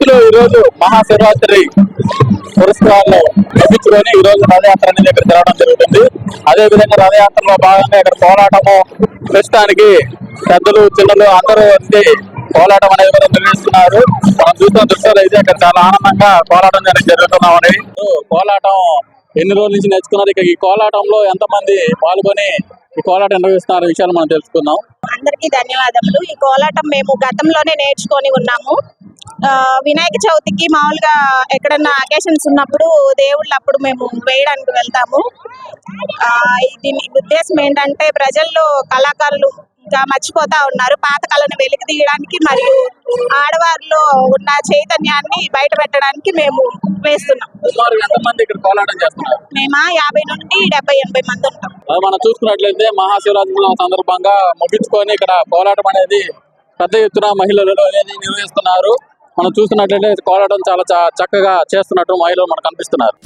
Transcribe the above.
భక్తులు ఈ రోజు మహాశివరాత్రి పురస్కారాలు లభించుకొని ఈ రోజు రథయాత్ర అనేది ఇక్కడ జరగడం జరుగుతుంది. అదే విధంగా రథయాత్రలో భాగంగా ఇక్కడ కోలాటము ప్రస్తుతానికి పెద్దలు చిన్నలు అందరూ వచ్చి కోలాటం అనేది కూడా నిర్వహిస్తున్నారు. మనం చూస్తున్న దృశ్యాలు అయితే ఇక్కడ చాలా ఆనందంగా కోలాటం జరుగుతున్నాం అనేది. కోలాటం ఎన్ని రోజుల నుంచి నేర్చుకున్నారు, ఇక ఈ కోలాటంలో ఎంతమంది పాల్గొని ఈ కోలాటం నిర్వహిస్తున్న విషయాలు మనం తెలుసుకుందాం. అందరికీ ధన్యవాదములు. ఈ కోలాటం మేము గతంలోనే నేర్చుకొని ఉన్నాము. వినాయక చవితికి మామూలుగా ఎక్కడన్నా అకేషన్స్ ఉన్నప్పుడు దేవుళ్ళు అప్పుడు మేము వేయడానికి వెళ్తాము. దీని ఉద్దేశం ఏంటంటే ప్రజల్లో కళాకారులు ఇంకా మర్చిపోతా ఉన్నారు. పాత కళను వెలికి తీయడానికి మరియు ఆడవారిలో ఉన్న చైతన్యాన్ని బయట పెట్టడానికి మేము వేస్తున్నాం. మేము 50 నుండి 70-80 మంది ఉంటాం. మనం చూసుకున్నట్లయితే మహాశివరాత్రి సందర్భంగా ముగించుకొని ఇక్కడ కోలాటం అనేది పెద్ద ఎత్తున మహిళలు అనేది నిర్వహిస్తున్నారు. మనం చూస్తున్నట్లయితే కోలాటం చాలా చక్కగా చేస్తున్నట్టు మహిళలు మనకు కనిపిస్తున్నారు.